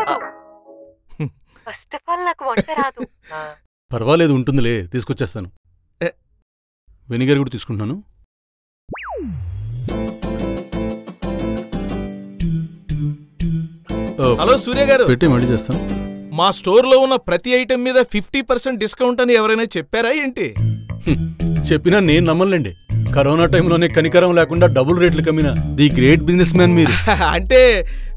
కాదు. First of all నాకు వంట రాదు. పర్వాలేదు, ఉంటుందిలే, తీసుకొచ్చేస్తాను. వెనిగర్ కూడా తీసుకుంటున్నాను. హలో సూర్య గారు, పెట్టి మళ్ళీ చేస్తాను. మా స్టోర్లో ఉన్న ప్రతి ఐటెం మీద 50% డిస్కౌంట్ అని ఎవరైనా చెప్పారా ఏంటి? చెప్పినా నేను నమ్మలేండి. కరోనా టైంలోనే కనికరం లేకుండా డబుల్ రేట్లు కమ్మిన ది గ్రేట్ బిజినెస్ మ్యాన్ మీరు. అంటే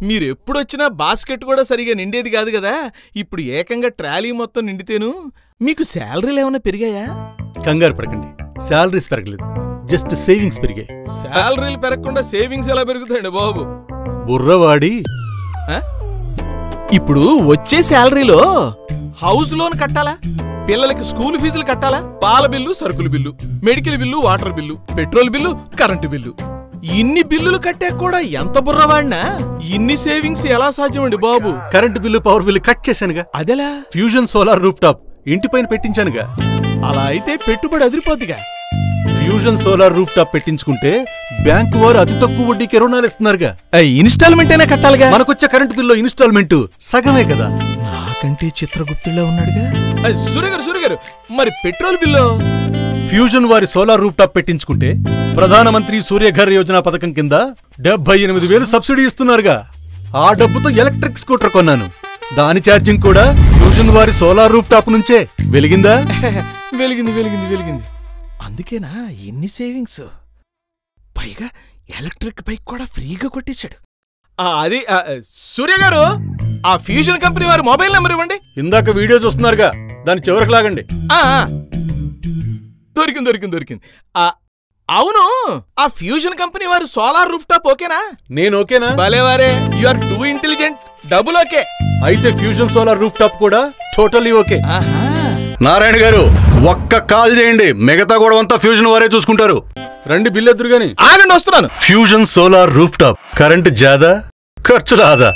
మీరు ఎప్పుడొచ్చినా బాస్కెట్ కూడా సరిగా నిండేది కాదు కదా, ఇప్పుడు ఏకంగా ట్రాలీ మొత్తం నిండితేను. మీకు శాలరీలు ఏమైనా పెరిగాయా? కంగారు పడకండి, శాలరీస్ పెరగలేదు, జస్ట్ సేవింగ్స్ పెరిగాయి. శాలరీలు పెరగకుండా సేవింగ్స్ ఎలా పెరుగుతాయండి బాబు? బుర్రవాడి ఇప్పుడు వచ్చే శాలరీలో హౌస్ లోన్ కట్టాలా, పిల్లలకి స్కూల్ ఫీజులు కట్టాలా, పాల బిల్లు, సరుకుల bill, medical bill, water bill, petrol bill, current bill, ఇన్ని బిల్లులు కట్టాక కూడా ఎంత బుర్రవాడినా ఇన్ని సేవింగ్స్ ఎలా సాధ్యమండి బాబు? Current bill, power bill cut చేశానుగా. అదెలా? ఫ్యూజన్ సోలార్ రూఫ్ టాప్ ఇంటిపైన పెట్టించానుగా. అలా అయితే పెట్టుబడి అదిరిపోద్దిగా. ఫ్యూజన్ సోలార్ రూఫ్ టాప్ పెట్టించుకుంటే బ్యాంకు వారు అతి తక్కువ వడ్డీకి రుణాలు ఇస్తున్నారుగా. ఇన్స్టాల్మెంట్ అయినా కట్టాలిగా. మనకొచ్చే కరెంటు బిల్లు ఇన్స్టాల్మెంట్ సగమే కదా. నాకంటే చిత్రగుప్తుల్లో ఉన్నాడుగా. సూర్యగారు, మరి పెట్రోల్ బిల్లు? ఫ్యూజన్ వారి సోలార్ రూఫ్ టాప్ పెట్టించుకుంటే ప్రధానమంత్రి సూర్యఘర్ యోజన పథకం కింద 78,000 సబ్సిడీ ఇస్తున్నారుగా. ఆ డబ్బుతో ఎలక్ట్రిక్ స్కూటర్ కొన్నాను. దాని ఛార్జింగ్ కూడా ఫ్యూజన్ వారి సోలార్ రూఫ్ టాప్ నుంచే. వెలిగిందా? వెలిగింది. అందుకేనా ఎన్ని సేవింగ్స్? పైగా ఎలక్ట్రిక్ బైక్ కూడా ఫ్రీగా కొట్టించాడు. అది సూర్య గారు, ఆ ఫ్యూజన్ కంపెనీ వారి మొబైల్ నెంబర్ ఇవ్వండి. ఇందాక వీడియో చూస్తున్నారుగా, దాని చివరికి లాగండి. దొరికింది. అవును, ఆ ఫ్యూజన్ కంపెనీ వారి సోలార్ రూఫ్ టాప్ ఓకేనా? నేను ఓకేనా? భలేవారే, you are too intelligent. Double okay. అయితే ఫ్యూజన్ సోలార్ రూఫ్ టాప్ కూడా టోటల్లీ ఓకే. నారాయణ గారు, ఒక్క కాల్ చేయండి, మిగతా గొడవంతా ఫ్యూజన్ వారే చూసుకుంటారు. రండి, బిల్ ఎదురు గాని. ఆగండి, వస్తున్నాను. Fusion solar roof top, current జాదా, ఖర్చు రాదా.